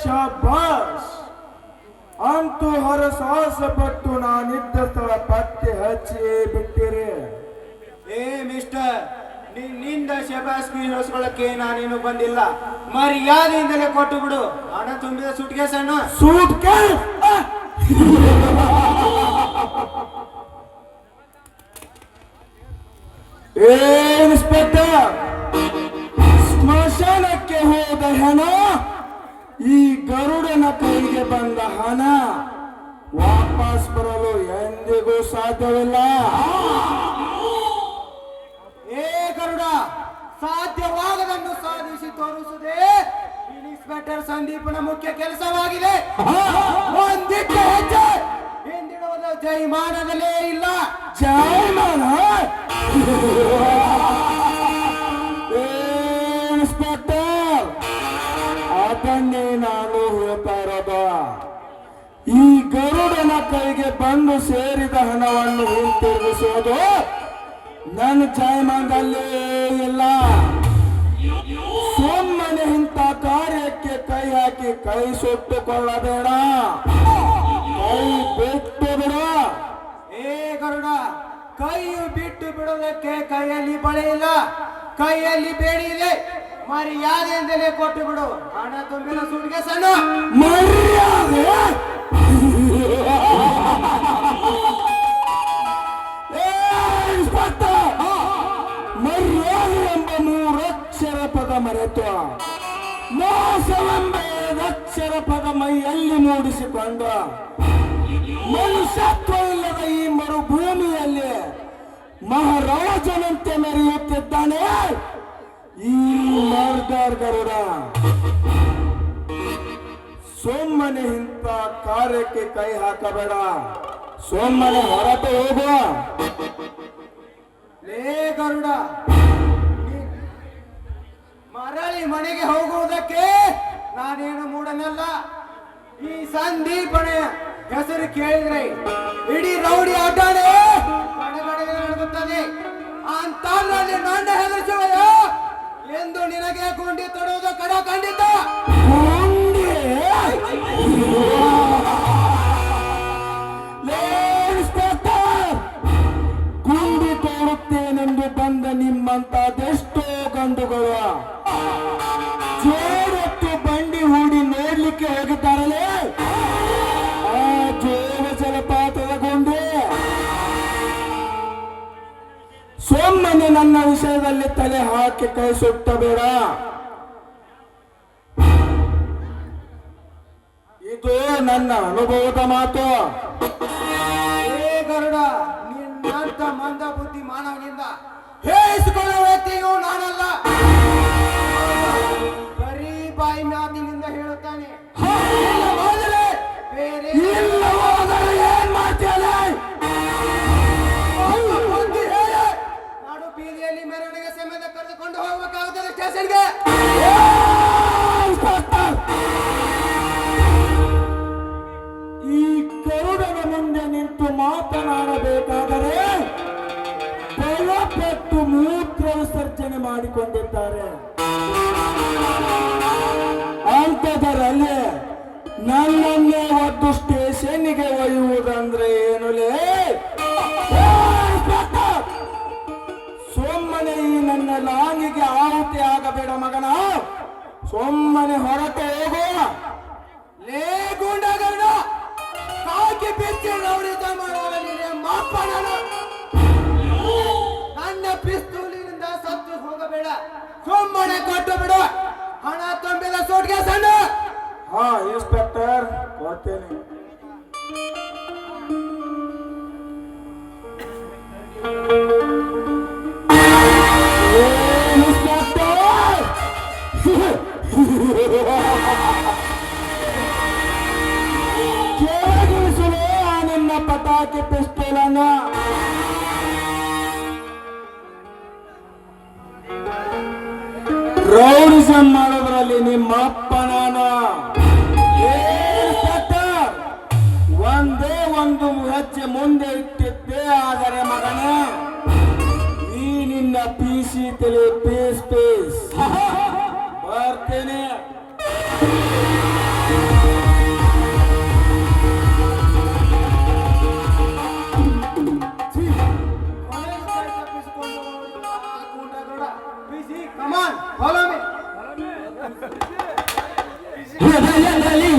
ಶಾಬಾಷ್. ಅಂತೂ ಹರಸಾಹಸ ಪಟ್ಟು ನಾನಿದ್ದ ಸ್ಥಳ ಪತ್ತೆ ಹಚ್ಚಿ ಬಿಟ್ಟಿರಿ. ಏ ಮಿಸ್ಟರ್, ನಿನ್ನಿಂದ ಶಬಾಸ್ಗಿ ಹೇಳಿಸ್ಕೊಳ್ಳಕ್ಕೆ ನಾನೇನು ಬಂದಿಲ್ಲ. ಮರ್ಯಾದೆಯಿಂದಲೇ ಕೊಟ್ಟು ಬಿಡು ಹಣ ತುಂಬಿದ ಸೂಟ್ಕೇಸ್ ಅನ್ನು. ಸೂಟ್ಕೇಸ್? ಏ ಇನ್ಸ್ಪೆಕ್ಟರ್, ಸ್ಮಶಾನಕ್ಕೆ ಹೋದ ಹಣ ಈ ಗರುಡನ ಕೈಗೆ ಬಂದ ಹಣ ವಾಪಸ್ ಬರಲು ಎಂದಿಗೂ ಸಾಧ್ಯವಿಲ್ಲ. ಏ ಗರುಡ, ಸಾಧ್ಯವಾಗದನ್ನು ಸಾಧಿಸಿ ತೋರಿಸುವುದೇ ಇನ್ಸ್ಪೆಕ್ಟರ್ ಸಂದೀಪನ ಮುಖ್ಯ ಕೆಲಸವಾಗಿದೆ. ಒಂದಿಟ್ಟು ಹೆಜ್ಜೆ ಹಿಂದಿಡುವುದು ಜೈಮಾನದಲ್ಲೇ ಇಲ್ಲ. ಜೈಮಾನ? ಇನ್ಸ್ಪೆಕ್ಟರ್, ಅದನ್ನೇ ನಾನು ಹೇಳ್ತಾ ಇರೋದು. ಈ ಗರುಡನ ಕೈಗೆ ಬಂದು ಸೇರಿದ ಹಣವನ್ನು ಹಿಂತಿರುಗಿಸೋದು ನನ್ನ ಜಯಮಾನದಲ್ಲೇ ಇಲ್ಲ. ಸುಮ್ಮನೆ ಇಂಥ ಕಾರ್ಯಕ್ಕೆ ಕೈ ಹಾಕಿ ಕೈ ಸುಟ್ಟುಕೊಳ್ಳಬೇಡ, ಕೈ ಬಿಟ್ಟು ಬಿಡ. ಏ ಗರುಡ, ಕೈ ಬಿಟ್ಟು ಬಿಡೋದಕ್ಕೆ ಕೈಯಲ್ಲಿ ಬಳೆ ಇಲ್ಲ, ಕೈಯಲ್ಲಿ ಬೇಡಿ ಇದೆ. ಮರ್ಯಾದೆಯಿಂದಲೇ ಕೊಟ್ಟು ಬಿಡು ಹಣ ತುಂಬಿದ ಸೂಟ್ಕೇಸ್ ಅನ್ನು. ಮರ್ಯಾದೆ? ಮರ್ಯಾದೆ ಎಂಬ 3 ಅಕ್ಷರ ಪದ ಮರೆತು ಮೋಸವೆಂಬ 5 ಅಕ್ಷರ ಪದ ಮೈಯಲ್ಲಿ ಮೂಡಿಸಿಕೊಂಡು ಮನುಷ್ಯತ್ವ ಇಲ್ಲದ ಈ ಮರುಭೂಮಿಯಲ್ಲಿ ಮಹಾರಾಜನಂತೆ ಮೆರೆಯುತ್ತಿದ್ದಾನೆ ಈ ಮರ್ಡರ್ ಗರುಡ. ಸುಮ್ಮನೆ ಇಂಥ ಕಾರ್ಯಕ್ಕೆ ಕೈ ಹಾಕಬೇಡ, ಸುಮ್ಮನೆ ಹೊರಟು ಹೋಗುವ. ಲೇ ಗರುಡ, ಮರಳಿ ಮನೆಗೆ ಹೋಗುವುದಕ್ಕೆ ನಾನೇನು ಮೂಡನಲ್ಲ. ಈ ಸಂದೀಪನ ಹೆಸರು ಕೇಳಿದ್ರೆ ಇಡೀ ರೌಡಿ ಅಡ್ಡಾನೆ ಕಡೆಗಡೆ ನಡೆಯುತ್ತದೆ. ಅಂತಲ್ಲಿ ನನ್ನ ಹೆದರಿಸುವೆಯೋ ಎಂದು ನಿನಗೆ ಗುಂಡಿ ತೊಡುವುದು ಕಡ ಖಂಡಿತ. ಗುಂಡಿ ತೋಡುತ್ತೇನೆಂದು ಬಂದ ನಿಮ್ಮಂತದೆಷ್ಟೋ ಗಂಡುಗಳು ಜೋರತ್ತು ಬಂಡಿ ಹೂಡಿ ನೋಡ್ಲಿಕ್ಕೆ ಹೋಗಿದ್ದಾರಲ್ಲೇ ಆ ಜೋಗ ಜಲಪಾತದ ಗುಂಡಿ. ಸುಮ್ಮನೆ ನನ್ನ ವಿಷಯದಲ್ಲಿ ತಲೆ ಹಾಕಿ ಕೈ ಸುಟ್ಟಬೇಡ. ಇದು ನನ್ನ ಅನುಭವದ ಮಾತು. ಏ ಗರುಡ, ನಿನ್ನಂತ ಮಂದ ಬುದ್ಧಿ ಮಾನವನಿಂದ ಹೇಳಿಸಿಕೊಳ್ಳುವ ವ್ಯಕ್ತಿಯು ನಾನಲ್ಲ. ಬರೀ ಬಾಯಿ ಮಾತಿನಿಂದ ಹೇಳುತ್ತಾನೆ. ಬೇರೆ ಇಲ್ಲವಾದರೆ ಏನ್ ಮಾಡ್ತೀಯಲ್ಲ? ಬುದ್ಧಿ ಹೇಳಿ ನಾಡು ಬೀದಿಯಲ್ಲಿ ಮೆರವಣಿಗೆ ಸಮೇತ ಕರೆದುಕೊಂಡು ಹೋಗಬೇಕಾಗುತ್ತದೆ ಸ್ಟೇಷನ್ಗೆ. ಈ ಗರುಡನ ಮುಂದೆ ನಿಂತು ಮಾತನಾಡಬೇಕಾದರೆ ಭಯಪಟ್ಟು ಮೂತ್ರ ವಿಸರ್ಜನೆ ಮಾಡಿಕೊಂಡಿದ್ದಾರೆ. ಅಂಥದರಲ್ಲಿ ನನ್ನನ್ನೇ ಒದ್ದು ಸ್ಟೇಷನ್ಗೆ ಒಯ್ಯುವುದಂದ್ರೆ ಏನುಲೇ? ಸುಮ್ಮನೆ ಈ ನನ್ನ ಲಾಂಗಿಗೆ ಆಹುತಿ ಆಗಬೇಡ ಮಗನ, ಸುಮ್ಮನೆ ಹೊರಟು ಹೋಗುವ. ಲೇ ಗೂಂಡಗರುಡ, ಕಾಕಿ ಬಿಚ್ಚಿ ರೌಡಿತ ಮಾಡುವಲ್ಲಿ ಮಾಪನ. ನನ್ನ ಪಿಸ್ತೂಲಿನಿಂದ ಸತ್ತು ಹೋಗಬೇಡ, ಸುಮ್ಮನೆ ಕೊಟ್ಟು ಬಿಡು ಹಣ ತುಂಬಿದ ಸೂಟ್ಕೇಸ್ ಅನ್ನು. ಹಾ ಇನ್ಸ್ಪೆಕ್ಟರ್, ಕೊಡ್ತೇನೆ. ಕೇಳಿಸುವೆ ಆ ನಿನ್ನ ಪಟಾಕಿ ಪಿಸ್ತೂಲನ್ನ. ರೌಡಿಸಂ ಮಾಡೋದ್ರಲ್ಲಿ ನಿಮ್ಮ ಅಪ್ಪ ನಾನು. ಒಂದೇ ಒಂದು ಹೆಜ್ಜೆ ಮುಂದೆ ಇಟ್ಟಿದ್ದೆ, ಆದರೆ ಮಗನೇ ಈ ನಿನ್ನ ಪೀಸಿ ತಲೆ ಪೀಸ್ ಪೀಸ್ ಬರ್ತೇನೆ. ಕಮಾನ್ ಫಾಲೋ ಮೀ ಹೃದಯದಲ್ಲಿ